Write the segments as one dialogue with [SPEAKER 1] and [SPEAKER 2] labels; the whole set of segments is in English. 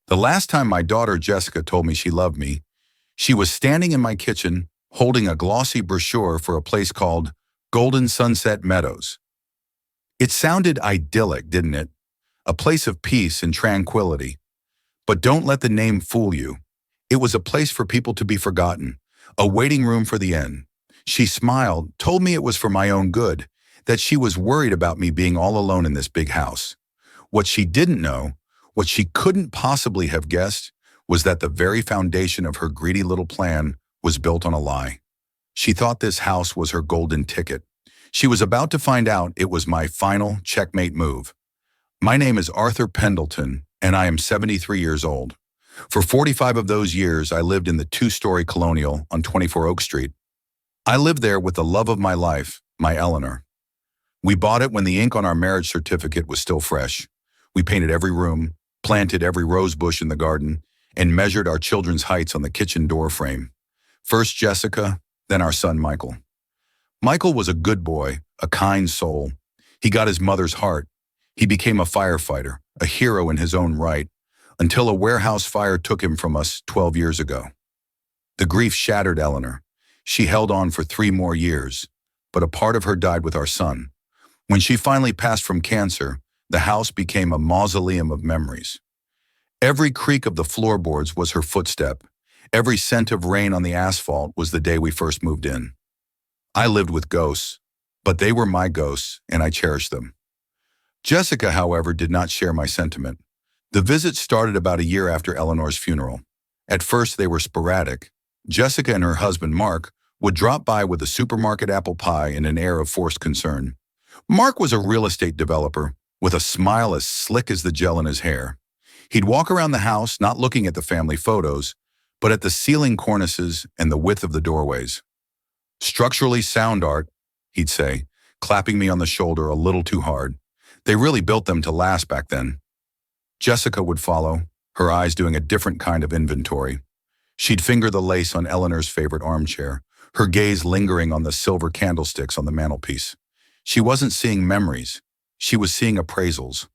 [SPEAKER 1] The last time my daughter Jessica told me she loved me, she was standing in my kitchen holding a glossy brochure for a place called Golden Sunset Meadows. It sounded idyllic, didn't it? A place of peace and tranquility. But don't let the name fool you. It was a place for people to be forgotten, a waiting room for the end. She smiled, told me it was for my own good, that she was worried about me being all alone in this big house. What she didn't know, what she couldn't possibly have guessed, was that the very foundation of her greedy little plan was built on a lie. She thought this house was her golden ticket. She was about to find out it was my final checkmate move. My name is Arthur Pendleton, and I am 73 years old. For 45 of those years, I lived in the two-story colonial on 24 Oak Street. I lived there with the love of my life, my Eleanor. We bought it when the ink on our marriage certificate was still fresh. We painted every room, planted every rose bush in the garden, and measured our children's heights on the kitchen door frame. First Jessica, then our son Michael. Michael was a good boy, a kind soul. He got his mother's heart. He became a firefighter, a hero in his own right, until a warehouse fire took him from us 12 years ago. The grief shattered Eleanor. She held on for 3 more years, but a part of her died with our son. When she finally passed from cancer, the house became a mausoleum of memories. Every creak of the floorboards was her footstep. Every scent of rain on the asphalt was the day we first moved in. I lived with ghosts, but they were my ghosts, and I cherished them. Jessica, however, did not share my sentiment. The visits started about a year after Eleanor's funeral. At first, they were sporadic. Jessica and her husband, Mark, would drop by with a supermarket apple pie and an air of forced concern. Mark was a real estate developer, with a smile as slick as the gel in his hair. He'd walk around the house, not looking at the family photos, but at the ceiling cornices and the width of the doorways. "Structurally sound art," he'd say, clapping me on the shoulder a little too hard. They really built them to last back then. Jessica would follow, her eyes doing a different kind of inventory. She'd finger the lace on Eleanor's favorite armchair, her gaze lingering on the silver candlesticks on the mantelpiece. She wasn't seeing memories. She was seeing appraisals.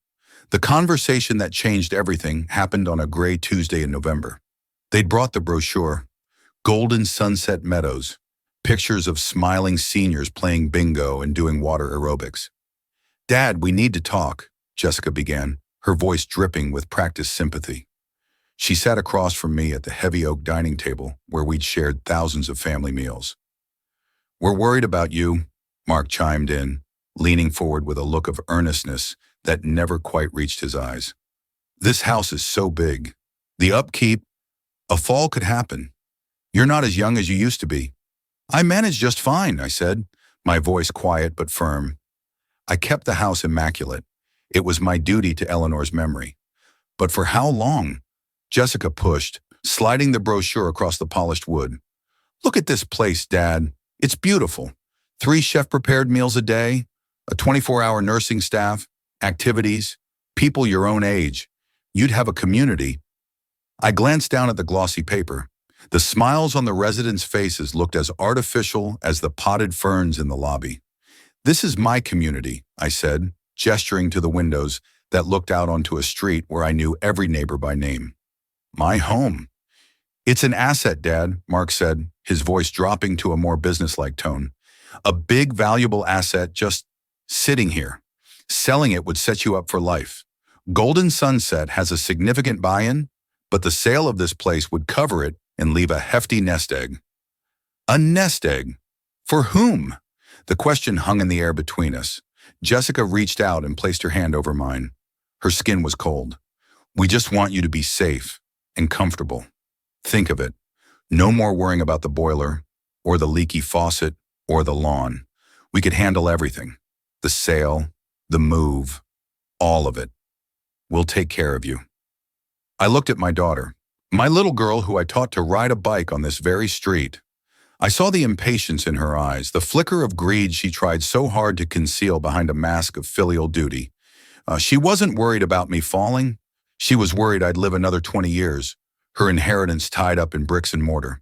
[SPEAKER 1] The conversation that changed everything happened on a gray Tuesday in November. They'd brought the brochure, Golden Sunset Meadows, pictures of smiling seniors playing bingo and doing water aerobics. "Dad, we need to talk," Jessica began, her voice dripping with practiced sympathy. She sat across from me at the heavy oak dining table where we'd shared thousands of family meals. "We're worried about you," Mark chimed in, leaning forward with a look of earnestness that never quite reached his eyes. "This house is so big. The upkeep, a fall could happen. You're not as young as you used to be." "I manage just fine," I said, my voice quiet but firm. I kept the house immaculate. It was my duty to Eleanor's memory. "But for how long?" Jessica pushed, sliding the brochure across the polished wood. "Look at this place, Dad. It's beautiful. 3 chef-prepared meals a day, a 24-hour nursing staff, activities, people your own age. You'd have a community." I glanced down at the glossy paper. The smiles on the residents' faces looked as artificial as the potted ferns in the lobby. "This is my community," I said, gesturing to the windows that looked out onto a street where I knew every neighbor by name. "My home." "It's an asset, Dad," Mark said, his voice dropping to a more businesslike tone. "A big, valuable asset just sitting here. Selling it would set you up for life. Golden Sunset has a significant buy-in, but the sale of this place would cover it and leave a hefty nest egg." "A nest egg? For whom?" The question hung in the air between us. Jessica reached out and placed her hand over mine. Her skin was cold. "We just want you to be safe and comfortable. Think of it. No more worrying about the boiler, or the leaky faucet, or the lawn. We could handle everything. The sale, the move, all of it. We'll take care of you." I looked at my daughter, my little girl who I taught to ride a bike on this very street. I saw the impatience in her eyes, the flicker of greed she tried so hard to conceal behind a mask of filial duty. She wasn't worried about me falling. She was worried I'd live another 20 years, her inheritance tied up in bricks and mortar.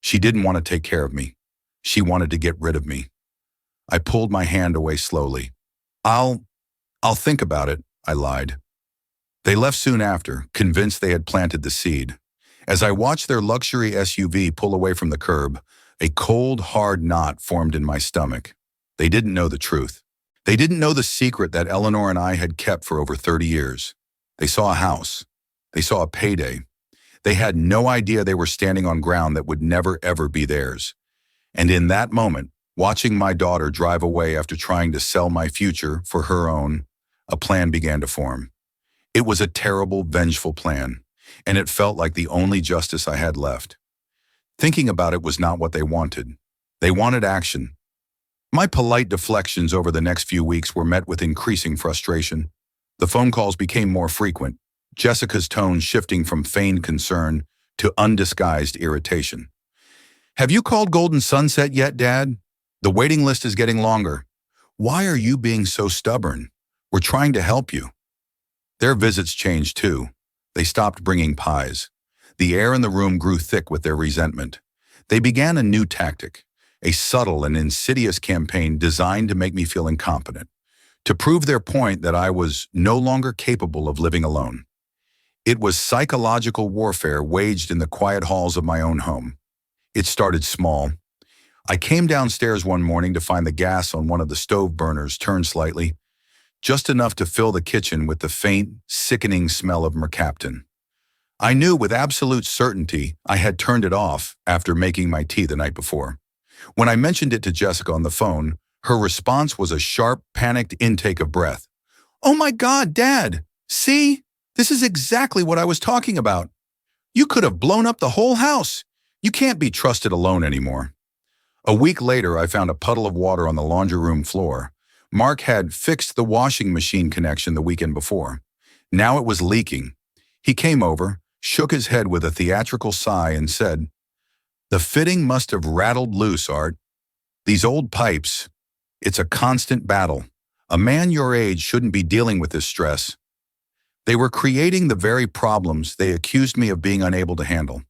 [SPEAKER 1] She didn't want to take care of me. She wanted to get rid of me. I pulled my hand away slowly. I'll think about it," I lied. They left soon after, convinced they had planted the seed. As I watched their luxury SUV pull away from the curb, a cold, hard knot formed in my stomach. They didn't know the truth. They didn't know the secret that Eleanor and I had kept for over 30 years. They saw a house. They saw a payday. They had no idea they were standing on ground that would never, ever be theirs. And in that moment, watching my daughter drive away after trying to sell my future for her own, a plan began to form. It was a terrible, vengeful plan, and it felt like the only justice I had left. Thinking about it was not what they wanted. They wanted action. My polite deflections over the next few weeks were met with increasing frustration. The phone calls became more frequent, Jessica's tone shifting from feigned concern to undisguised irritation. "Have you called Golden Sunset yet, Dad? The waiting list is getting longer. Why are you being so stubborn? We're trying to help you." Their visits changed too. They stopped bringing pies. The air in the room grew thick with their resentment. They began a new tactic, a subtle and insidious campaign designed to make me feel incompetent, to prove their point that I was no longer capable of living alone. It was psychological warfare waged in the quiet halls of my own home. It started small. I came downstairs one morning to find the gas on one of the stove burners turned slightly, just enough to fill the kitchen with the faint, sickening smell of mercaptan. I knew with absolute certainty I had turned it off after making my tea the night before. When I mentioned it to Jessica on the phone, her response was a sharp, panicked intake of breath. "Oh my God, Dad! See? This is exactly what I was talking about. You could have blown up the whole house. You can't be trusted alone anymore." A week later, I found a puddle of water on the laundry room floor. Mark had fixed the washing machine connection the weekend before. Now it was leaking. He came over, shook his head with a theatrical sigh, and said, "The fitting must have rattled loose, Art. These old pipes, it's a constant battle. A man your age shouldn't be dealing with this stress." They were creating the very problems they accused me of being unable to handle.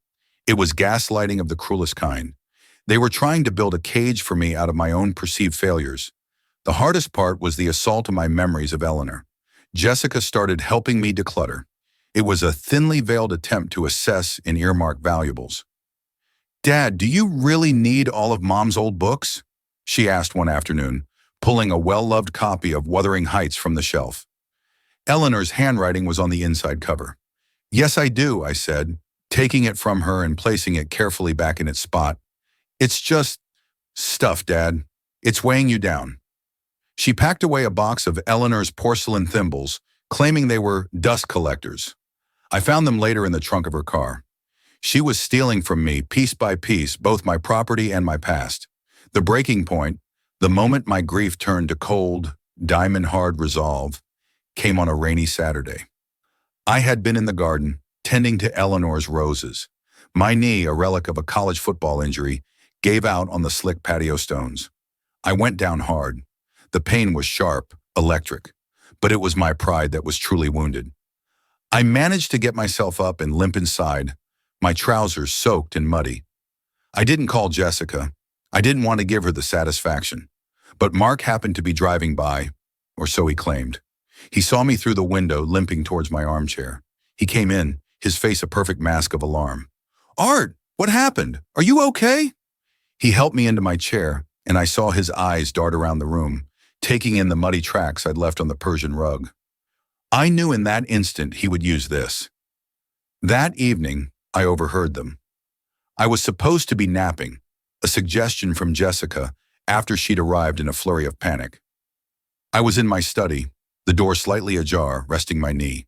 [SPEAKER 1] It was gaslighting of the cruelest kind. They were trying to build a cage for me out of my own perceived failures. The hardest part was the assault on my memories of Eleanor. Jessica started helping me declutter. It was a thinly veiled attempt to assess and earmark valuables. "Dad, do you really need all of Mom's old books?" she asked one afternoon, pulling a well-loved copy of Wuthering Heights from the shelf. Eleanor's handwriting was on the inside cover. "Yes, I do," I said, taking it from her and placing it carefully back in its spot. "It's just stuff, Dad. It's weighing you down." She packed away a box of Eleanor's porcelain thimbles, claiming they were dust collectors. I found them later in the trunk of her car. She was stealing from me, piece by piece, both my property and my past. The breaking point, the moment my grief turned to cold, diamond-hard resolve, came on a rainy Saturday. I had been in the garden, tending to Eleanor's roses. My knee, a relic of a college football injury, gave out on the slick patio stones. I went down hard. The pain was sharp, electric, but it was my pride that was truly wounded. I managed to get myself up and limp inside, my trousers soaked and muddy. I didn't call Jessica. I didn't want to give her the satisfaction. But Mark happened to be driving by, or so he claimed. He saw me through the window, limping towards my armchair. He came in, his face a perfect mask of alarm. "Art, what happened? Are you okay?" He helped me into my chair, and I saw his eyes dart around the room, taking in the muddy tracks I'd left on the Persian rug. I knew in that instant he would use this. That evening, I overheard them. I was supposed to be napping, a suggestion from Jessica after she'd arrived in a flurry of panic. I was in my study, the door slightly ajar, resting my knee.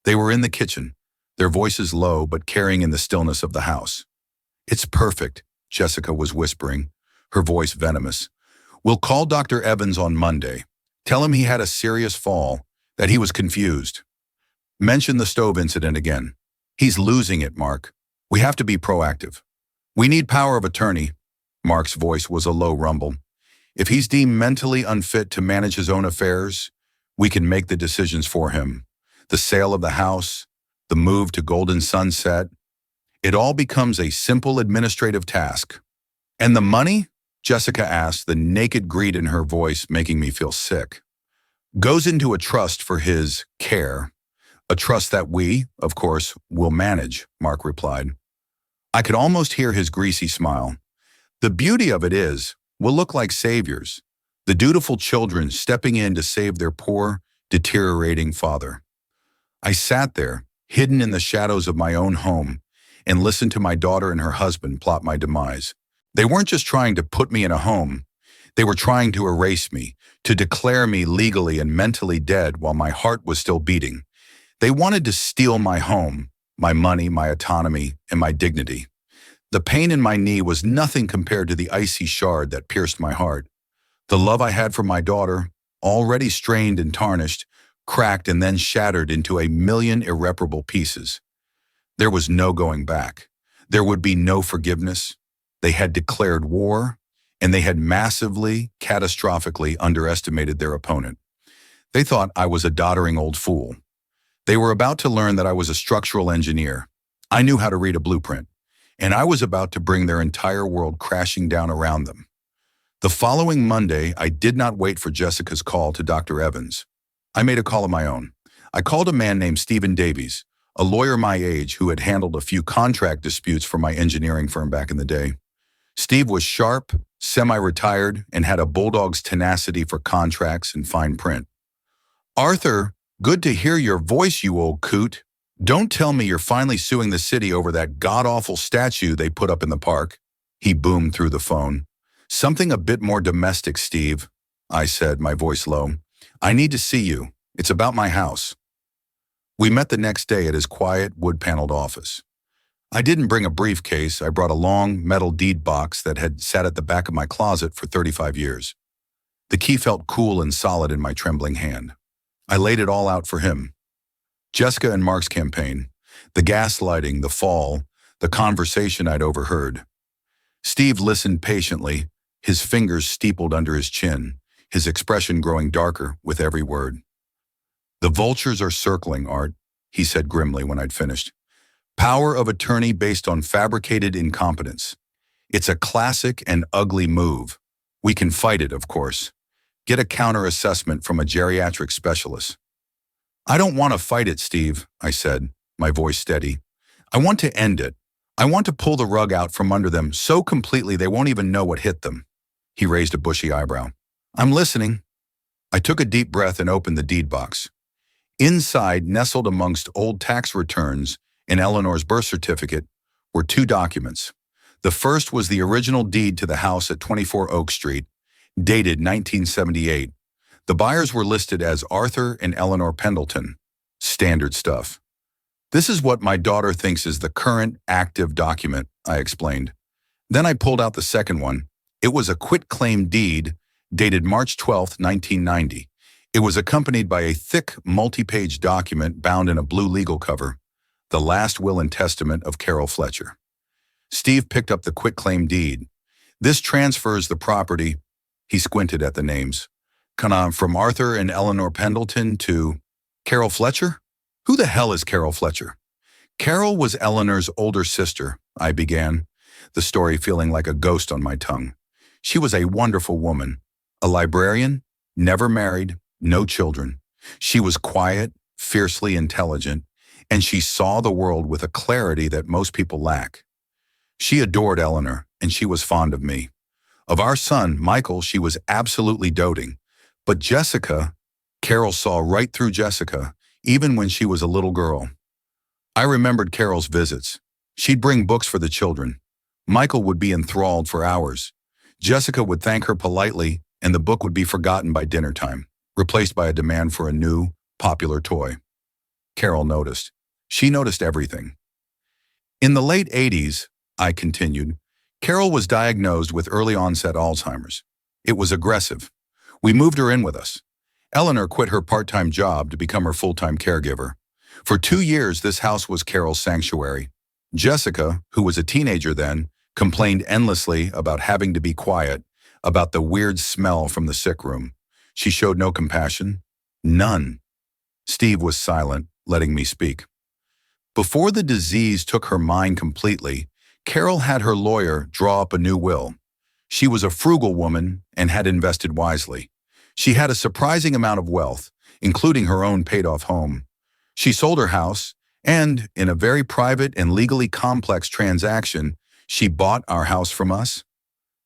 [SPEAKER 1] They were in the kitchen, their voices low but carrying in the stillness of the house. "It's perfect," Jessica was whispering, her voice venomous. "We'll call Dr. Evans on Monday. Tell him he had a serious fall, that he was confused. Mention the stove incident again. He's losing it, Mark. We have to be proactive. We need power of attorney." Mark's voice was a low rumble. "If he's deemed mentally unfit to manage his own affairs, we can make the decisions for him. The sale of the house, the move to Golden Sunset. It all becomes a simple administrative task." "And the money?" Jessica asked, the naked greed in her voice making me feel sick. "Goes into a trust for his care. A trust that we, of course, will manage, Mark replied. I could almost hear his greasy smile. The beauty of it is, we'll look like saviors, the dutiful children stepping in to save their poor, deteriorating father. I sat there, hidden in the shadows of my own home, and listened to my daughter and her husband plot my demise. They weren't just trying to put me in a home, they were trying to erase me, to declare me legally and mentally dead while my heart was still beating. They wanted to steal my home, my money, my autonomy, and my dignity. The pain in my knee was nothing compared to the icy shard that pierced my heart. The love I had for my daughter, already strained and tarnished, cracked and then shattered into a million irreparable pieces. There was no going back. There would be no forgiveness. They had declared war, and they had massively, catastrophically underestimated their opponent. They thought I was a doddering old fool. They were about to learn that I was a structural engineer. I knew how to read a blueprint, and I was about to bring their entire world crashing down around them. The following Monday, I did not wait for Jessica's call to Dr. Evans. I made a call of my own. I called a man named Stephen Davies, a lawyer my age who had handled a few contract disputes for my engineering firm back in the day. Steve was sharp, semi-retired, and had a bulldog's tenacity for contracts and fine print. Arthur, good to hear your voice, you old coot. Don't tell me you're finally suing the city over that god-awful statue they put up in the park. He boomed through the phone. Something a bit more domestic, Steve, I said, my voice low. I need to see you. It's about my house. We met the next day at his quiet, wood-paneled office. I didn't bring a briefcase. I brought a long, metal deed box that had sat at the back of my closet for 35 years. The key felt cool and solid in my trembling hand. I laid it all out for him. Jessica and Mark's campaign, the gaslighting, the fall, the conversation I'd overheard. Steve listened patiently, his fingers steepled under his chin, his expression growing darker with every word. The vultures are circling, Art, he said grimly when I'd finished. Power of attorney based on fabricated incompetence. It's a classic and ugly move. We can fight it, of course. Get a counter-assessment from a geriatric specialist. I don't want to fight it, Steve, I said, my voice steady. I want to end it. I want to pull the rug out from under them so completely they won't even know what hit them. He raised a bushy eyebrow. I'm listening. I took a deep breath and opened the deed box. Inside, nestled amongst old tax returns and Eleanor's birth certificate, were two documents. The first was the original deed to the house at 24 Oak Street, dated 1978. The buyers were listed as Arthur and Eleanor Pendleton. Standard stuff. This is what my daughter thinks is the current active document, I explained. Then I pulled out the second one. It was a quitclaim deed dated March 12, 1990. It was accompanied by a thick, multi-page document bound in a blue legal cover, the last will and testament of Carol Fletcher. Steve picked up the quitclaim deed. This transfers the property, he squinted at the names, from Arthur and Eleanor Pendleton to Carol Fletcher? Who the hell is Carol Fletcher? Carol was Eleanor's older sister, I began, the story feeling like a ghost on my tongue. She was a wonderful woman, a librarian, never married, no children. She was quiet, fiercely intelligent, and she saw the world with a clarity that most people lack. She adored Eleanor, and she was fond of me. Of our son, Michael, she was absolutely doting. But Jessica, Carol saw right through Jessica, even when she was a little girl. I remembered Carol's visits. She'd bring books for the children. Michael would be enthralled for hours. Jessica would thank her politely, and the book would be forgotten by dinner time, replaced by a demand for a new, popular toy. Carol noticed. She noticed everything. In the late 80s, I continued, Carol was diagnosed with early-onset Alzheimer's. It was aggressive. We moved her in with us. Eleanor quit her part-time job to become her full-time caregiver. For 2 years, this house was Carol's sanctuary. Jessica, who was a teenager then, complained endlessly about having to be quiet, about the weird smell from the sick room. She showed no compassion. None. Steve was silent, letting me speak. Before the disease took her mind completely, Carol had her lawyer draw up a new will. She was a frugal woman and had invested wisely. She had a surprising amount of wealth, including her own paid-off home. She sold her house, and in a very private and legally complex transaction, she bought our house from us.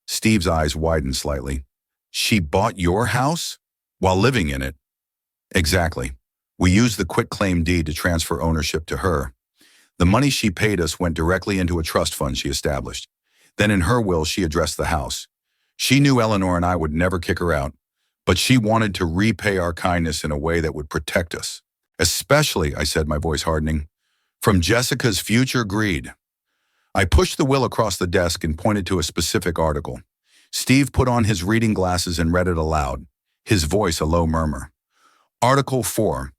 [SPEAKER 1] Steve's eyes widened slightly. She bought your house? While living in it? Exactly. We used the quitclaim deed to transfer ownership to her. The money she paid us went directly into a trust fund she established. Then in her will, she addressed the house. She knew Eleanor and I would never kick her out, but she wanted to repay our kindness in a way that would protect us. Especially, I said, my voice hardening, from Jessica's future greed. I pushed the will across the desk and pointed to a specific article. Steve put on his reading glasses and read it aloud, his voice a low murmur. Article 4.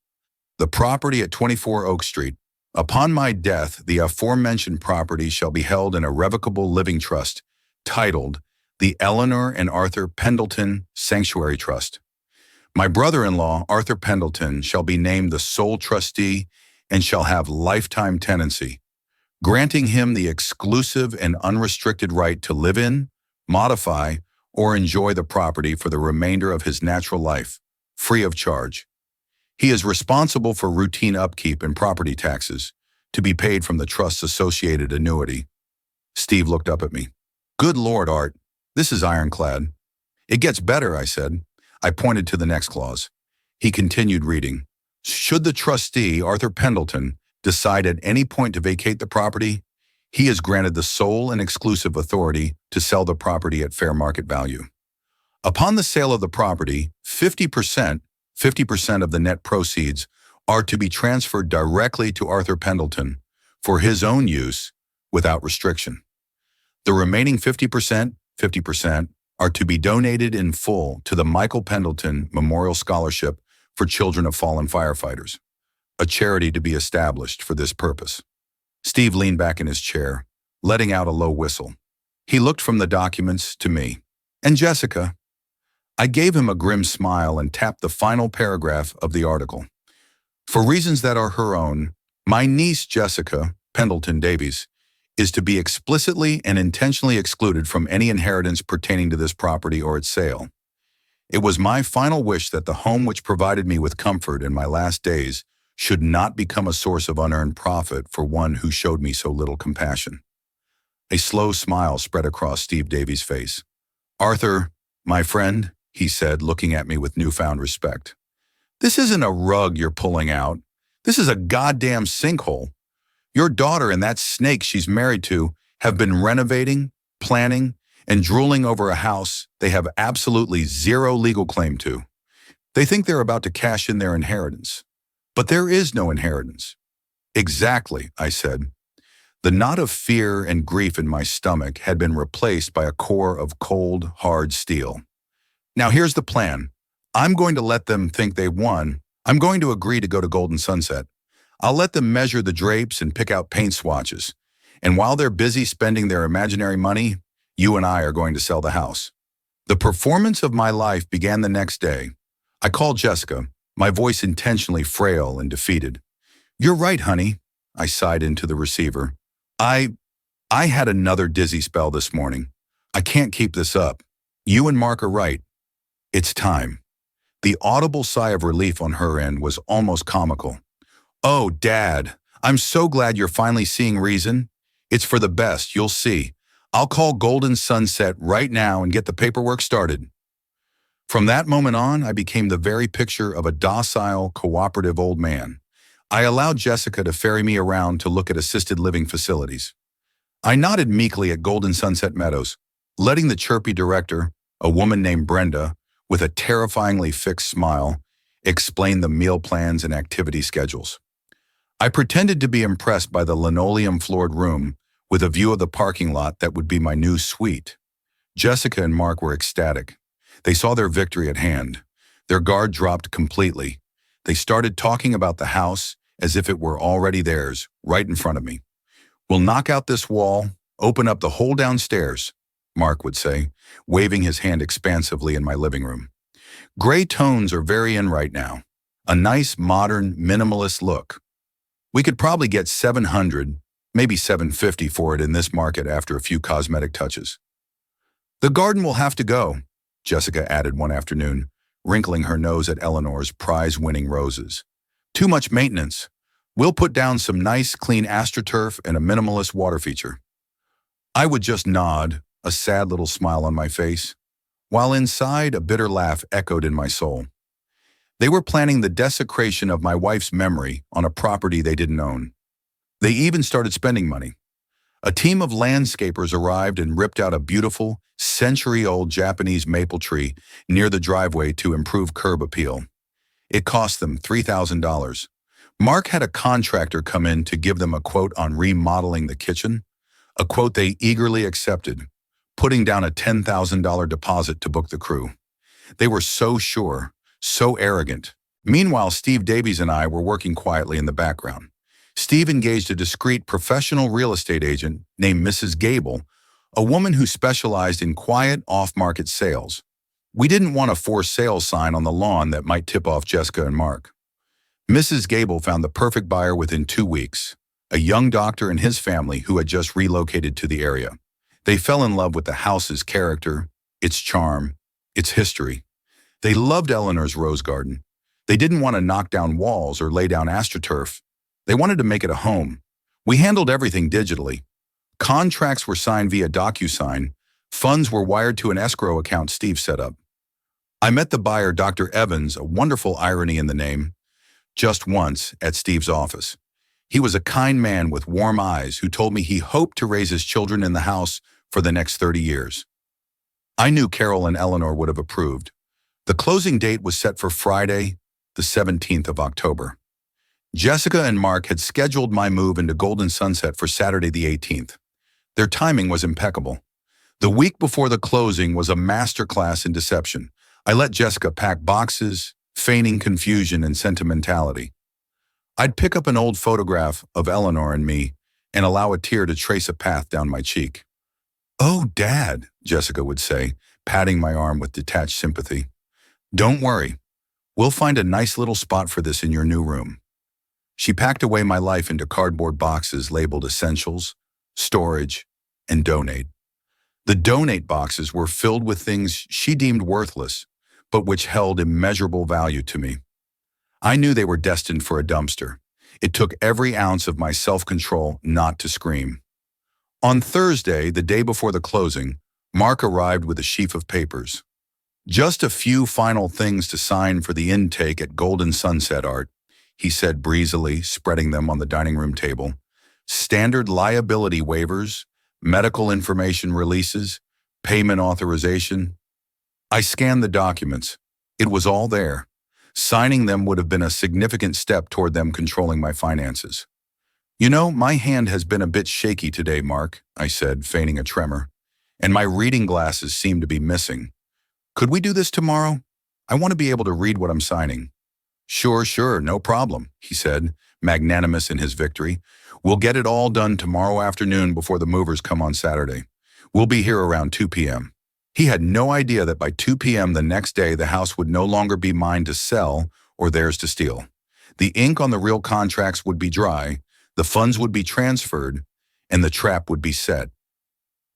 [SPEAKER 1] The property at 24 Oak Street. Upon my death, the aforementioned property shall be held in a revocable living trust, titled the Eleanor and Arthur Pendleton Sanctuary Trust. My brother-in-law, Arthur Pendleton, shall be named the sole trustee and shall have lifetime tenancy, granting him the exclusive and unrestricted right to live in, modify, or enjoy the property for the remainder of his natural life, free of charge. He is responsible for routine upkeep and property taxes, to be paid from the trust's associated annuity. Steve looked up at me. Good Lord, Art, this is ironclad. It gets better, I said. I pointed to the next clause. He continued reading. Should the trustee, Arthur Pendleton, decide at any point to vacate the property, he is granted the sole and exclusive authority to sell the property at fair market value. Upon the sale of the property, 50% of the net proceeds are to be transferred directly to Arthur Pendleton for his own use without restriction. The remaining 50% are to be donated in full to the Michael Pendleton Memorial Scholarship for Children of Fallen Firefighters, a charity to be established for this purpose. Steve leaned back in his chair, letting out a low whistle. He looked from the documents to me. And Jessica? I gave him a grim smile and tapped the final paragraph of the article. For reasons that are her own, my niece Jessica Pendleton Davies is to be explicitly and intentionally excluded from any inheritance pertaining to this property or its sale. It was my final wish that the home which provided me with comfort in my last days should not become a source of unearned profit for one who showed me so little compassion. A slow smile spread across Steve Davies' face. Arthur, my friend, he said, looking at me with newfound respect. This isn't a rug you're pulling out. This is a goddamn sinkhole. Your daughter and that snake she's married to have been renovating, planning, and drooling over a house they have absolutely zero legal claim to. They think they're about to cash in their inheritance. But there is no inheritance. Exactly, I said. The knot of fear and grief in my stomach had been replaced by a core of cold, hard steel. Now here's the plan. I'm going to let them think they won. I'm going to agree to go to Golden Sunset. I'll let them measure the drapes and pick out paint swatches. And while they're busy spending their imaginary money, you and I are going to sell the house. The performance of my life began the next day. I called Jessica, my voice intentionally frail and defeated. You're right, honey, I sighed into the receiver. I had another dizzy spell this morning. I can't keep this up. You and Mark are right. It's time. The audible sigh of relief on her end was almost comical. Oh, Dad, I'm so glad you're finally seeing reason. It's for the best, you'll see. I'll call Golden Sunset right now and get the paperwork started. From that moment on, I became the very picture of a docile, cooperative old man. I allowed Jessica to ferry me around to look at assisted living facilities. I nodded meekly at Golden Sunset Meadows, letting the chirpy director, a woman named Brenda, with a terrifyingly fixed smile, explain the meal plans and activity schedules. I pretended to be impressed by the linoleum-floored room with a view of the parking lot that would be my new suite. Jessica and Mark were ecstatic. They saw their victory at hand. Their guard dropped completely. They started talking about the house as if it were already theirs, right in front of me. We'll knock out this wall, open up the whole downstairs, Mark would say, waving his hand expansively in my living room. Gray tones are very in right now. A nice, modern, minimalist look. We could probably get $700, maybe $750 for it in this market after a few cosmetic touches. The garden will have to go, Jessica added one afternoon, wrinkling her nose at Eleanor's prize-winning roses. Too much maintenance. We'll put down some nice, clean AstroTurf and a minimalist water feature. I would just nod, a sad little smile on my face, while inside a bitter laugh echoed in my soul. They were planning the desecration of my wife's memory on a property they didn't own. They even started spending money. A team of landscapers arrived and ripped out a beautiful, century-old Japanese maple tree near the driveway to improve curb appeal. It cost them $3,000. Mark had a contractor come in to give them a quote on remodeling the kitchen, a quote they eagerly accepted, putting down a $10,000 deposit to book the crew. They were so sure, so arrogant. Meanwhile, Steve Davies and I were working quietly in the background. Steve engaged a discreet professional real estate agent named Mrs. Gable, a woman who specialized in quiet, off-market sales. We didn't want a for sale sign on the lawn that might tip off Jessica and Mark. Mrs. Gable found the perfect buyer within 2 weeks, a young doctor and his family who had just relocated to the area. They fell in love with the house's character, its charm, its history. They loved Eleanor's rose garden. They didn't want to knock down walls or lay down AstroTurf. They wanted to make it a home. We handled everything digitally. Contracts were signed via DocuSign. Funds were wired to an escrow account Steve set up. I met the buyer, Dr. Evans, a wonderful irony in the name, just once at Steve's office. He was a kind man with warm eyes who told me he hoped to raise his children in the house for the next 30 years. I knew Carol and Eleanor would have approved. The closing date was set for Friday, the 17th of October. Jessica and Mark had scheduled my move into Golden Sunset for Saturday the 18th. Their timing was impeccable. The week before the closing was a masterclass in deception. I let Jessica pack boxes, feigning confusion and sentimentality. I'd pick up an old photograph of Eleanor and me and allow a tear to trace a path down my cheek. "Oh, Dad," Jessica would say, patting my arm with detached sympathy. "Don't worry. We'll find a nice little spot for this in your new room." She packed away my life into cardboard boxes labeled Essentials, Storage, and Donate. The Donate boxes were filled with things she deemed worthless, but which held immeasurable value to me. I knew they were destined for a dumpster. It took every ounce of my self-control not to scream. On Thursday, the day before the closing, Mark arrived with a sheaf of papers. "Just a few final things to sign for the intake at Golden Sunset, Art," he said breezily, spreading them on the dining room table. "Standard liability waivers, medical information releases, payment authorization." I scanned the documents. It was all there. Signing them would have been a significant step toward them controlling my finances. "You know, my hand has been a bit shaky today, Mark," I said, feigning a tremor, "and my reading glasses seem to be missing. Could we do this tomorrow? I want to be able to read what I'm signing." Sure, no problem," he said, magnanimous in his victory. "We'll get it all done tomorrow afternoon before the movers come on Saturday. We'll be here around 2 p.m. He had no idea that by 2 p.m. the next day the house would no longer be mine to sell or theirs to steal. The ink on the real contracts would be dry, the funds would be transferred, and the trap would be set.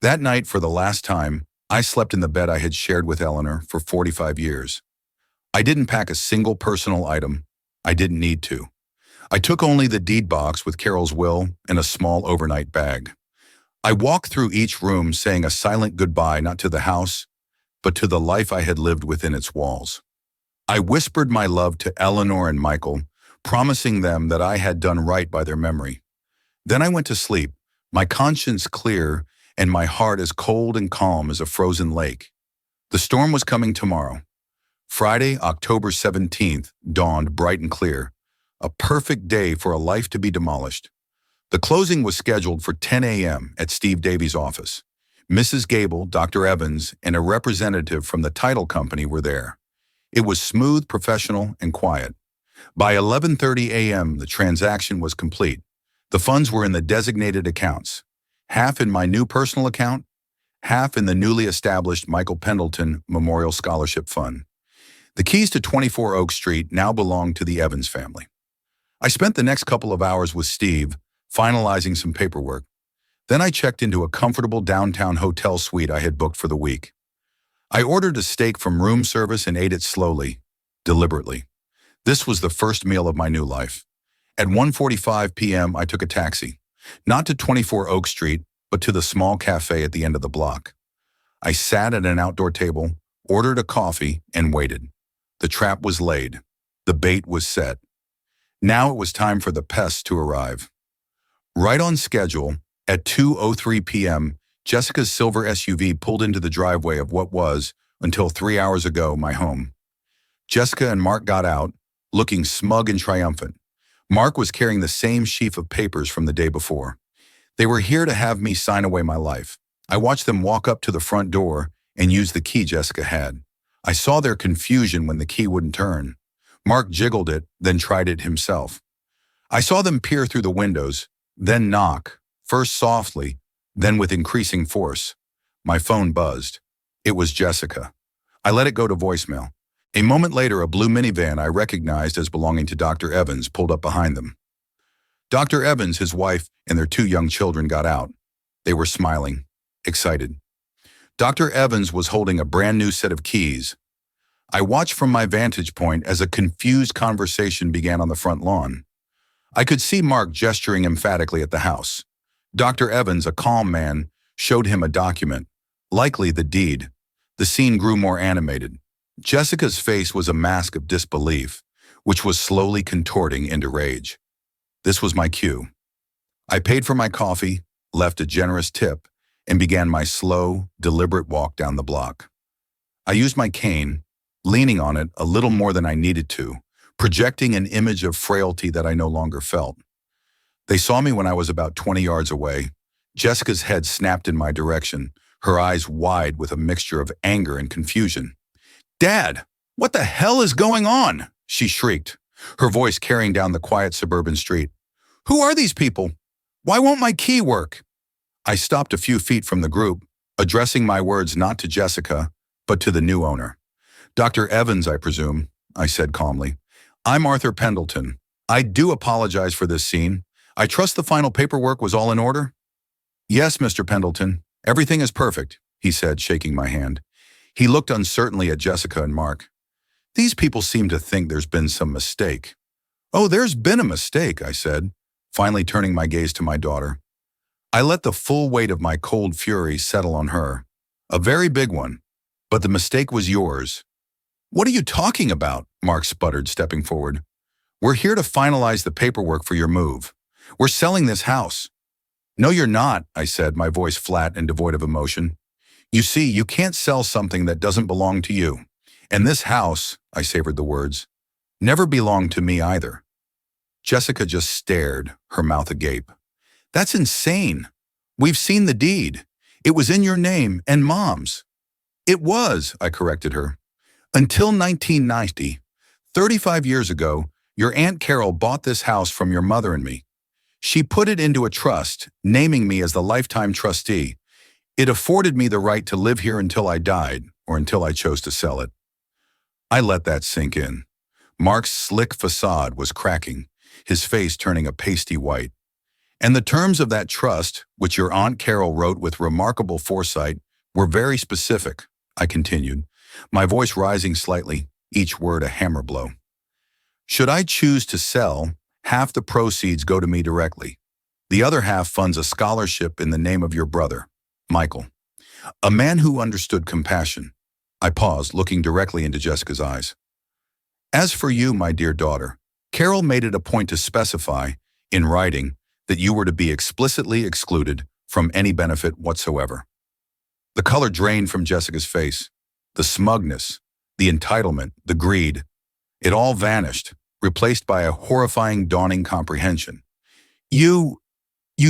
[SPEAKER 1] That night, for the last time, I slept in the bed I had shared with Eleanor for 45 years. I didn't pack a single personal item. I didn't need to. I took only the deed box with Carol's will and a small overnight bag. I walked through each room saying a silent goodbye not to the house, but to the life I had lived within its walls. I whispered my love to Eleanor and Michael, promising them that I had done right by their memory. Then I went to sleep, my conscience clear and my heart as cold and calm as a frozen lake. The storm was coming tomorrow. Friday, October 17th, dawned bright and clear, a perfect day for a life to be demolished. The closing was scheduled for 10 a.m. at Steve Davies' office. Mrs. Gable, Dr. Evans, and a representative from the title company were there. It was smooth, professional, and quiet. By 11:30 a.m., the transaction was complete. The funds were in the designated accounts, half in my new personal account, half in the newly established Michael Pendleton Memorial Scholarship Fund. The keys to 24 Oak Street now belonged to the Evans family. I spent the next couple of hours with Steve, finalizing some paperwork. Then I checked into a comfortable downtown hotel suite I had booked for the week. I ordered a steak from room service and ate it slowly, deliberately. This was the first meal of my new life. At 1:45 p.m., I took a taxi, not to 24 Oak Street, but to the small cafe at the end of the block. I sat at an outdoor table, ordered a coffee, and waited. The trap was laid. The bait was set. Now it was time for the pests to arrive. Right on schedule, at 2:03 p.m., Jessica's silver SUV pulled into the driveway of what was, until 3 hours ago, my home. Jessica and Mark got out, looking smug and triumphant. Mark was carrying the same sheaf of papers from the day before. They were here to have me sign away my life. I watched them walk up to the front door and use the key Jessica had. I saw their confusion when the key wouldn't turn. Mark jiggled it, then tried it himself. I saw them peer through the windows, then knock, first softly, then with increasing force. My phone buzzed. It was Jessica. I let it go to voicemail. A moment later, a blue minivan I recognized as belonging to Dr. Evans pulled up behind them. Dr. Evans, his wife, and their 2 young children got out. They were smiling, excited. Dr. Evans was holding a brand new set of keys. I watched from my vantage point as a confused conversation began on the front lawn. I could see Mark gesturing emphatically at the house. Dr. Evans, a calm man, showed him a document, likely the deed. The scene grew more animated. Jessica's face was a mask of disbelief, which was slowly contorting into rage. This was my cue. I paid for my coffee, left a generous tip, and began my slow, deliberate walk down the block. I used my cane, leaning on it a little more than I needed to, projecting an image of frailty that I no longer felt. They saw me when I was about 20 yards away. Jessica's head snapped in my direction, her eyes wide with a mixture of anger and confusion. "Dad, what the hell is going on?" she shrieked, her voice carrying down the quiet suburban street. "Who are these people? Why won't my key work?" I stopped a few feet from the group, addressing my words not to Jessica, but to the new owner. "Dr. Evans, I presume," I said calmly. "I'm Arthur Pendleton. I do apologize for this scene. I trust the final paperwork was all in order?" "Yes, Mr. Pendleton. Everything is perfect," he said, shaking my hand. He looked uncertainly at Jessica and Mark. "These people seem to think there's been some mistake." "Oh, there's been a mistake," I said, finally turning my gaze to my daughter. I let the full weight of my cold fury settle on her. "A very big one. But the mistake was yours." "What are you talking about?" Mark sputtered, stepping forward. "We're here to finalize the paperwork for your move. We're selling this house." "No, you're not," I said, my voice flat and devoid of emotion. "You see, you can't sell something that doesn't belong to you. And this house," I savored the words, "never belonged to me either." Jessica just stared, her mouth agape. "That's insane. We've seen the deed. It was in your name and Mom's." "It was," I corrected her. "Until 1990, 35 years ago, your Aunt Carol bought this house from your mother and me. She put it into a trust, naming me as the lifetime trustee. It afforded me the right to live here until I died, or until I chose to sell it." I let that sink in. Mark's slick facade was cracking, his face turning a pasty white. "And the terms of that trust, which your Aunt Carol wrote with remarkable foresight, were very specific," I continued, my voice rising slightly, each word a hammer blow. "Should I choose to sell, half the proceeds go to me directly. The other half funds a scholarship in the name of your brother, Michael, a man who understood compassion." I paused, looking directly into Jessica's eyes. "As for you, my dear daughter, Carol made it a point to specify, in writing, that you were to be explicitly excluded from any benefit whatsoever." The color drained from Jessica's face. The smugness, the entitlement, the greed. It all vanished, replaced by a horrifying dawning comprehension. You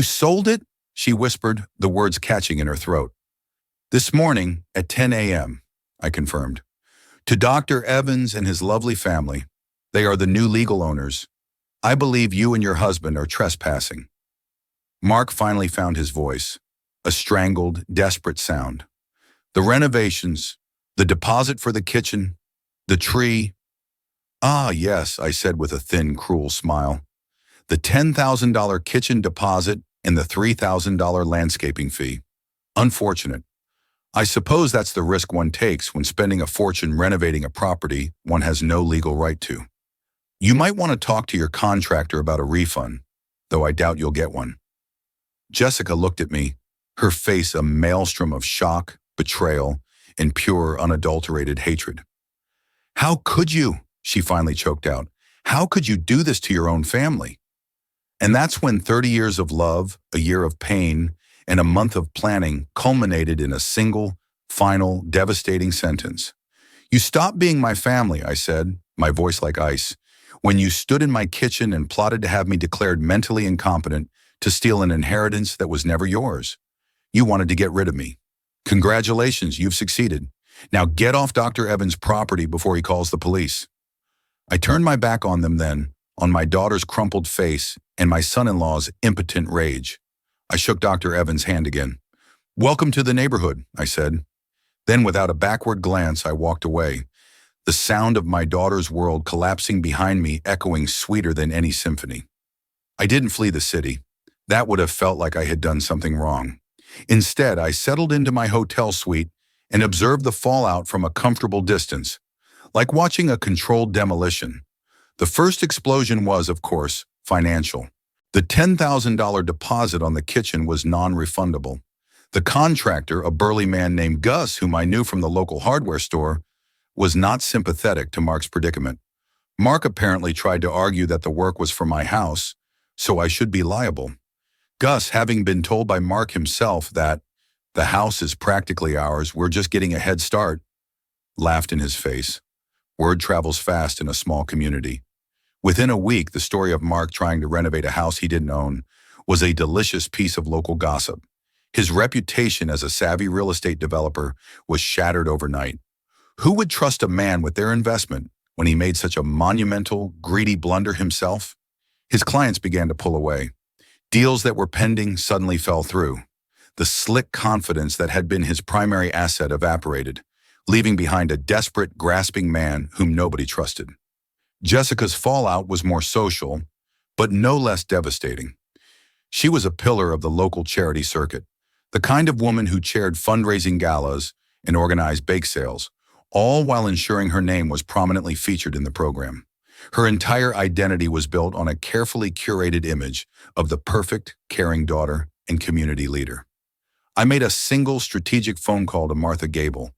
[SPEAKER 1] sold it?" she whispered, the words catching in her throat. "This morning at 10 a.m., I confirmed. "To Dr. Evans and his lovely family. They are the new legal owners. I believe you and your husband are trespassing." Mark finally found his voice, a strangled, desperate sound. "The renovations, the deposit for the kitchen, the tree." "Ah, yes," I said with a thin, cruel smile. "The $10,000 kitchen deposit and the $3,000 landscaping fee. Unfortunate. I suppose that's the risk one takes when spending a fortune renovating a property one has no legal right to." You might want to talk to your contractor about a refund, though I doubt you'll get one. Jessica looked at me, her face a maelstrom of shock, betrayal, and pure, unadulterated hatred. How could you? She finally choked out. How could you do this to your own family? And that's when 30 years of love, a year of pain, and a month of planning culminated in a single, final, devastating sentence. You stopped being my family, I said, my voice like ice, when you stood in my kitchen and plotted to have me declared mentally incompetent to steal an inheritance that was never yours. You wanted to get rid of me. Congratulations, you've succeeded. Now get off Dr. Evans' property before he calls the police. I turned my back on them then, on my daughter's crumpled face and my son-in-law's impotent rage. I shook Dr. Evans' hand again. Welcome to the neighborhood, I said. Then without a backward glance, I walked away, the sound of my daughter's world collapsing behind me echoing sweeter than any symphony. I didn't flee the city. That would have felt like I had done something wrong. Instead, I settled into my hotel suite and observed the fallout from a comfortable distance, like watching a controlled demolition. The first explosion was, of course, financial. The $10,000 deposit on the kitchen was non-refundable. The contractor, a burly man named Gus, whom I knew from the local hardware store, was not sympathetic to Mark's predicament. Mark apparently tried to argue that the work was for my house, so I should be liable. Gus, having been told by Mark himself that the house is practically ours, we're just getting a head start, laughed in his face. Word travels fast in a small community. Within a week, the story of Mark trying to renovate a house he didn't own was a delicious piece of local gossip. His reputation as a savvy real estate developer was shattered overnight. Who would trust a man with their investment when he made such a monumental, greedy blunder himself? His clients began to pull away. Deals that were pending suddenly fell through. The slick confidence that had been his primary asset evaporated, leaving behind a desperate, grasping man whom nobody trusted. Jessica's fallout was more social, but no less devastating. She was a pillar of the local charity circuit, the kind of woman who chaired fundraising galas and organized bake sales, all while ensuring her name was prominently featured in the program. Her entire identity was built on a carefully curated image of the perfect, caring daughter and community leader. I made a single strategic phone call to Martha Gable,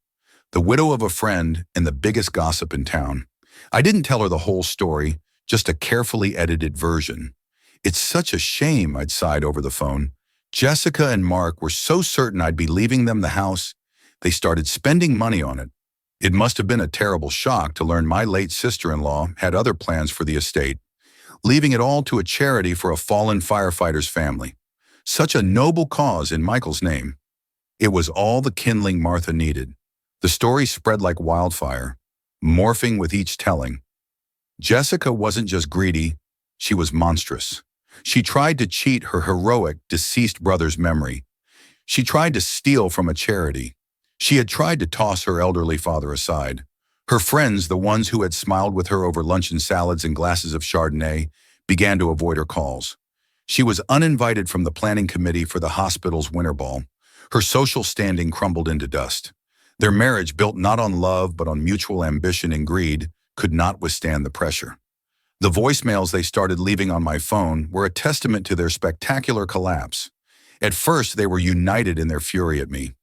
[SPEAKER 1] the widow of a friend and the biggest gossip in town. I didn't tell her the whole story, just a carefully edited version. It's such a shame, I'd sighed over the phone. Jessica and Mark were so certain I'd be leaving them the house, they started spending money on it. It must have been a terrible shock to learn my late sister-in-law had other plans for the estate, leaving it all to a charity for a fallen firefighter's family. Such a noble cause in Michael's name. It was all the kindling Martha needed. The story spread like wildfire, morphing with each telling. Jessica wasn't just greedy, she was monstrous. She tried to cheat her heroic, deceased brother's memory. She tried to steal from a charity. She had tried to toss her elderly father aside. Her friends, the ones who had smiled with her over luncheon salads and glasses of Chardonnay, began to avoid her calls. She was uninvited from the planning committee for the hospital's winter ball. Her social standing crumbled into dust. Their marriage, built not on love but on mutual ambition and greed, could not withstand the pressure. The voicemails they started leaving on my phone were a testament to their spectacular collapse. At first, they were united in their fury at me.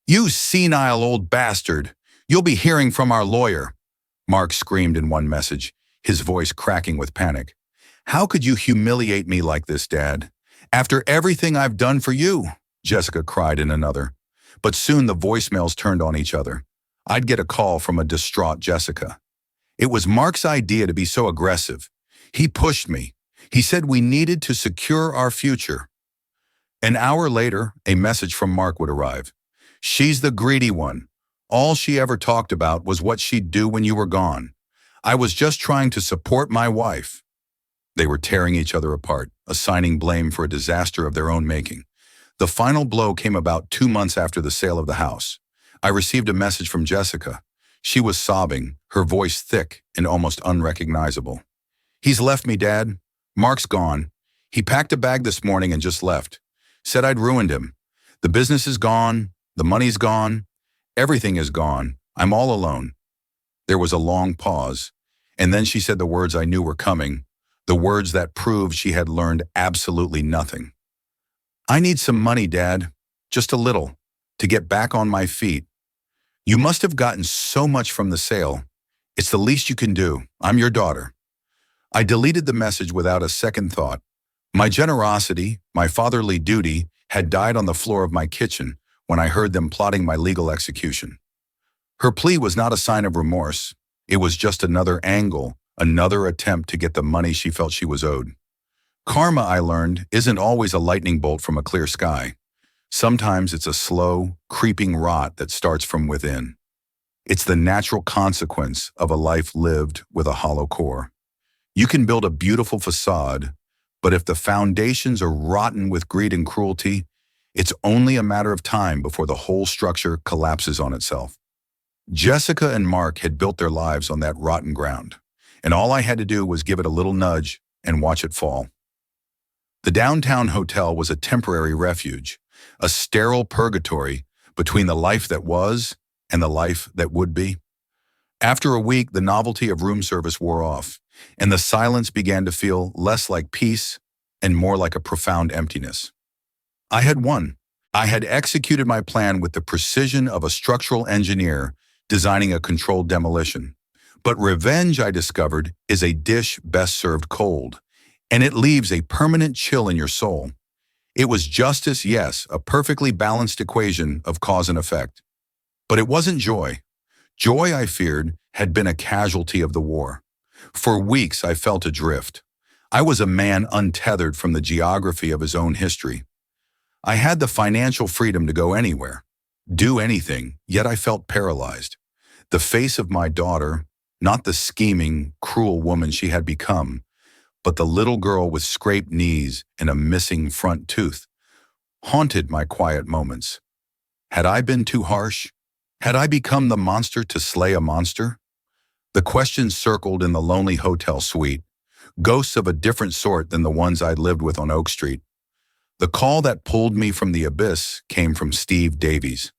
[SPEAKER 1] "You senile old bastard! You'll be hearing from our lawyer!" Mark screamed in one message, his voice cracking with panic. "How could you humiliate me like this, Dad? After everything I've done for you," Jessica cried in another. But soon the voicemails turned on each other. I'd get a call from a distraught Jessica. It was Mark's idea to be so aggressive. He pushed me. He said we needed to secure our future. An hour later, a message from Mark would arrive. "She's the greedy one. All she ever talked about was what she'd do when you were gone. I was just trying to support my wife." They were tearing each other apart, assigning blame for a disaster of their own making. The final blow came about 2 months after the sale of the house. I received a message from Jessica. She was sobbing, her voice thick and almost unrecognizable. "He's left me, Dad. Mark's gone. He packed a bag this morning and just left. Said I'd ruined him. The business is gone. The money's gone. Everything is gone. I'm all alone." There was a long pause, And then she said the words I knew were coming, the words that proved she had learned absolutely nothing. I need some money, Dad. Just a little, to get back on my feet. You must have gotten so much from the sale. It's the least you can do. I'm your daughter. I deleted the message without a second thought. My generosity, my fatherly duty, had died on the floor of my kitchen when I heard them plotting my legal execution. Her plea was not a sign of remorse. It was just another angle, another attempt to get the money she felt she was owed. Karma, I learned, isn't always a lightning bolt from a clear sky. Sometimes it's a slow, creeping rot that starts from within. It's the natural consequence of a life lived with a hollow core. You can build a beautiful facade, but if the foundations are rotten with greed and cruelty, it's only a matter of time before the whole structure collapses on itself. Jessica and Mark had built their lives on that rotten ground, and all I had to do was give it a little nudge and watch it fall. The downtown hotel was a temporary refuge, a sterile purgatory between the life that was and the life that would be. After a week, the novelty of room service wore off, and the silence began to feel less like peace and more like a profound emptiness. I had won. I had executed my plan with the precision of a structural engineer designing a controlled demolition. But revenge, I discovered, is a dish best served cold, and it leaves a permanent chill in your soul. It was justice, yes, a perfectly balanced equation of cause and effect. But it wasn't joy. Joy, I feared, had been a casualty of the war. For weeks, I felt adrift. I was a man untethered from the geography of his own history. I had the financial freedom to go anywhere, do anything, yet I felt paralyzed. The face of my daughter, not the scheming, cruel woman she had become, but the little girl with scraped knees and a missing front tooth, haunted my quiet moments. Had I been too harsh? Had I become the monster to slay a monster? The questions circled in the lonely hotel suite, ghosts of a different sort than the ones I'd lived with on Oak Street. The call that pulled me from the abyss came from Steve Davies.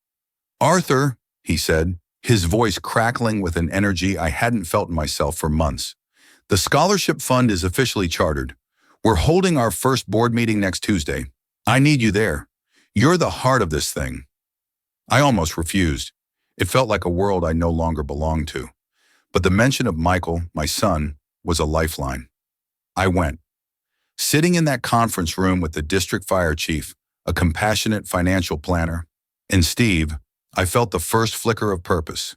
[SPEAKER 1] "Arthur," he said, his voice crackling with an energy I hadn't felt in myself for months. "The scholarship fund is officially chartered. We're holding our first board meeting next Tuesday. I need you there. You're the heart of this thing." I almost refused. It felt like a world I no longer belonged to. But the mention of Michael, my son, was a lifeline. I went. Sitting in that conference room with the district fire chief, a compassionate financial planner, and Steve, I felt the first flicker of purpose.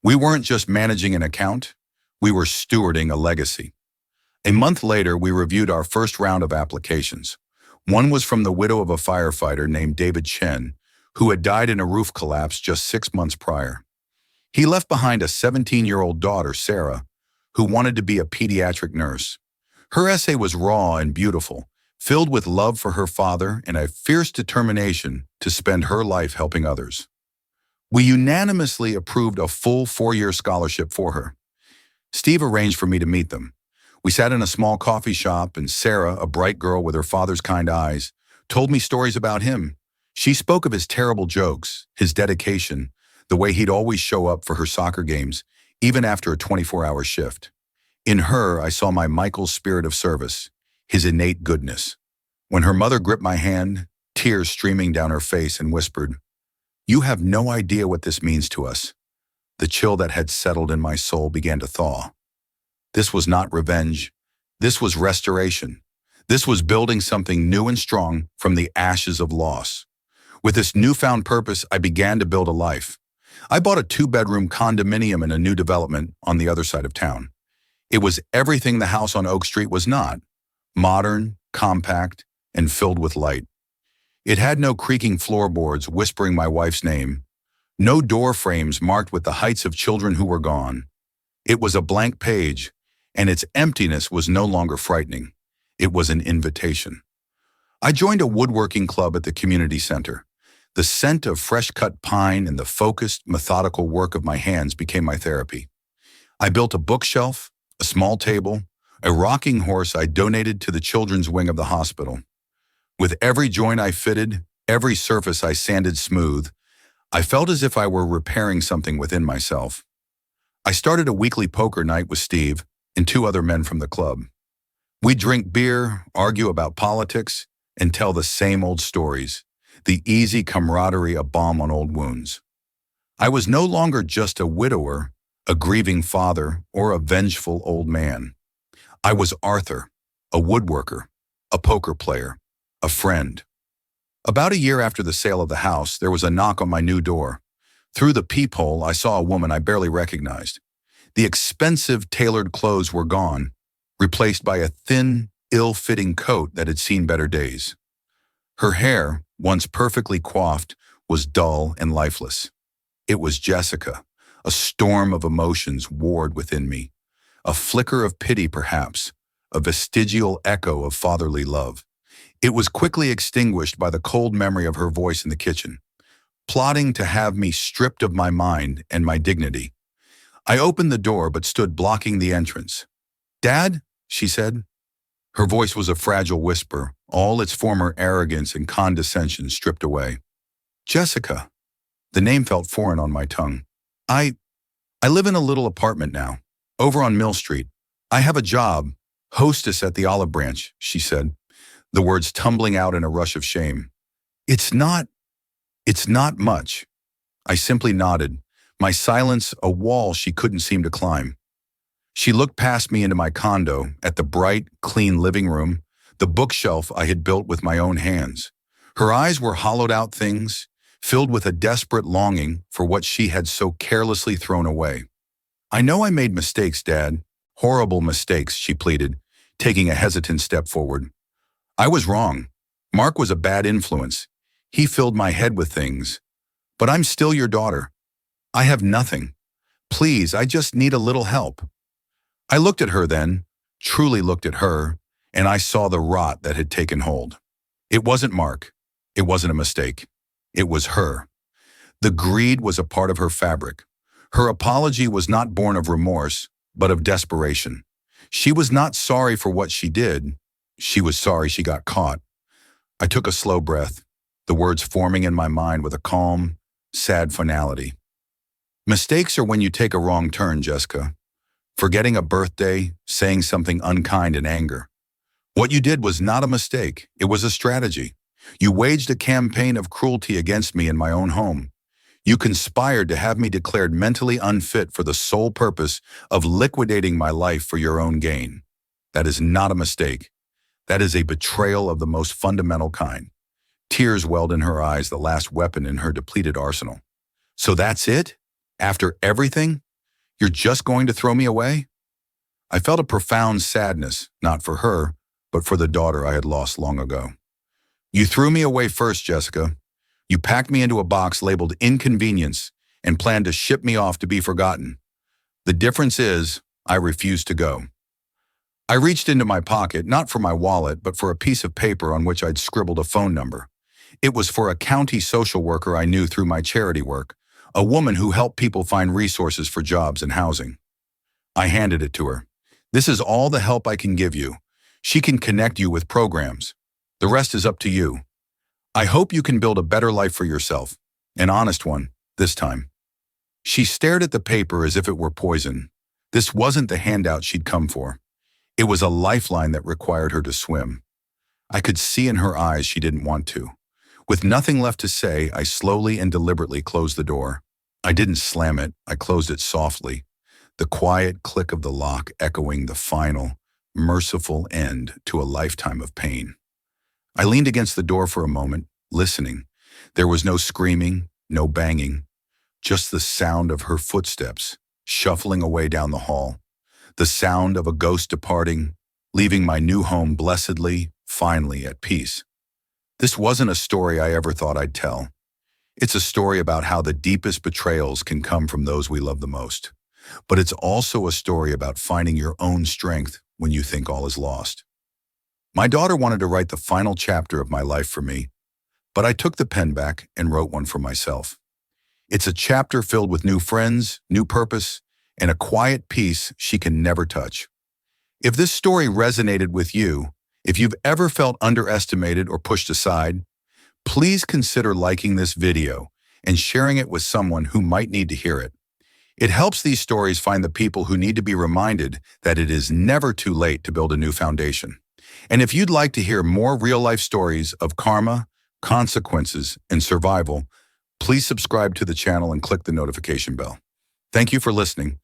[SPEAKER 1] We weren't just managing an account, we were stewarding a legacy. A month later, we reviewed our first round of applications. One was from the widow of a firefighter named David Chen, who had died in a roof collapse just 6 months prior. He left behind a 17-year-old daughter, Sarah, who wanted to be a pediatric nurse. Her essay was raw and beautiful, filled with love for her father and a fierce determination to spend her life helping others. We unanimously approved a full 4-year scholarship for her. Steve arranged for me to meet them. We sat in a small coffee shop, and Sarah, a bright girl with her father's kind eyes, told me stories about him. She spoke of his terrible jokes, his dedication, the way he'd always show up for her soccer games, even after a 24-hour shift. In her, I saw my Michael's spirit of service, his innate goodness. When her mother gripped my hand, tears streaming down her face, and whispered, "You have no idea what this means to us," the chill that had settled in my soul began to thaw. This was not revenge. This was restoration. This was building something new and strong from the ashes of loss. With this newfound purpose, I began to build a life. I bought a 2-bedroom condominium in a new development on the other side of town. It was everything the house on Oak Street was not: modern, compact, and filled with light. It had no creaking floorboards whispering my wife's name, no door frames marked with the heights of children who were gone. It was a blank page, and its emptiness was no longer frightening. It was an invitation. I joined a woodworking club at the community center. The scent of fresh-cut pine and the focused, methodical work of my hands became my therapy. I built a bookshelf, a small table, a rocking horse I donated to the children's wing of the hospital. With every joint I fitted, every surface I sanded smooth, I felt as if I were repairing something within myself. I started a weekly poker night with Steve, and two other men from the club. We'd drink beer, argue about politics, and tell the same old stories, the easy camaraderie a balm on old wounds. I was no longer just a widower, a grieving father, or a vengeful old man. I was Arthur, a woodworker, a poker player, a friend. About a year after the sale of the house, there was a knock on my new door. Through the peephole, I saw a woman I barely recognized. The expensive tailored clothes were gone, replaced by a thin, ill-fitting coat that had seen better days. Her hair, once perfectly coiffed, was dull and lifeless. It was Jessica. A storm of emotions warred within me. A flicker of pity, perhaps, a vestigial echo of fatherly love. It was quickly extinguished by the cold memory of her voice in the kitchen, plotting to have me stripped of my mind and my dignity. I opened the door but stood blocking the entrance. "Dad?" she said. Her voice was a fragile whisper, all its former arrogance and condescension stripped away. "Jessica." The name felt foreign on my tongue. I live in a little apartment now, over on Mill Street. I have a job, hostess at the Olive Branch," she said, the words tumbling out in a rush of shame. It's not much." I simply nodded, my silence a wall she couldn't seem to climb. She looked past me into my condo, at the bright, clean living room, the bookshelf I had built with my own hands. Her eyes were hollowed out things, filled with a desperate longing for what she had so carelessly thrown away. "I know I made mistakes, Dad. Horrible mistakes," she pleaded, taking a hesitant step forward. "I was wrong. Mark was a bad influence. He filled my head with things. But I'm still your daughter. I have nothing. Please, I just need a little help." I looked at her then, truly looked at her, and I saw the rot that had taken hold. It wasn't Mark. It wasn't a mistake. It was her. The greed was a part of her fabric. Her apology was not born of remorse, but of desperation. She was not sorry for what she did. She was sorry she got caught. I took a slow breath, the words forming in my mind with a calm, sad finality. "Mistakes are when you take a wrong turn, Jessica. Forgetting a birthday, saying something unkind in anger. What you did was not a mistake. It was a strategy. You waged a campaign of cruelty against me in my own home. You conspired to have me declared mentally unfit for the sole purpose of liquidating my life for your own gain. That is not a mistake. That is a betrayal of the most fundamental kind." Tears welled in her eyes, the last weapon in her depleted arsenal. "So that's it? After everything? You're just going to throw me away?" I felt a profound sadness, not for her, but for the daughter I had lost long ago. "You threw me away first, Jessica. You packed me into a box labeled inconvenience and planned to ship me off to be forgotten. The difference is, I refused to go." I reached into my pocket, not for my wallet, but for a piece of paper on which I'd scribbled a phone number. It was for a county social worker I knew through my charity work, a woman who helped people find resources for jobs and housing. I handed it to her. "This is all the help I can give you. She can connect you with programs. The rest is up to you. I hope you can build a better life for yourself, an honest one, this time." She stared at the paper as if it were poison. This wasn't the handout she'd come for. It was a lifeline that required her to swim. I could see in her eyes she didn't want to. With nothing left to say, I slowly and deliberately closed the door. I didn't slam it, I closed it softly, the quiet click of the lock echoing the final, merciful end to a lifetime of pain. I leaned against the door for a moment, listening. There was no screaming, no banging, just the sound of her footsteps, shuffling away down the hall. The sound of a ghost departing, leaving my new home blessedly, finally at peace. This wasn't a story I ever thought I'd tell. It's a story about how the deepest betrayals can come from those we love the most. But it's also a story about finding your own strength when you think all is lost. My daughter wanted to write the final chapter of my life for me, but I took the pen back and wrote one for myself. It's a chapter filled with new friends, new purpose, and a quiet peace she can never touch. If this story resonated with you, if you've ever felt underestimated or pushed aside, please consider liking this video and sharing it with someone who might need to hear it. It helps these stories find the people who need to be reminded that it is never too late to build a new foundation. And if you'd like to hear more real-life stories of karma, consequences, and survival, please subscribe to the channel and click the notification bell. Thank you for listening.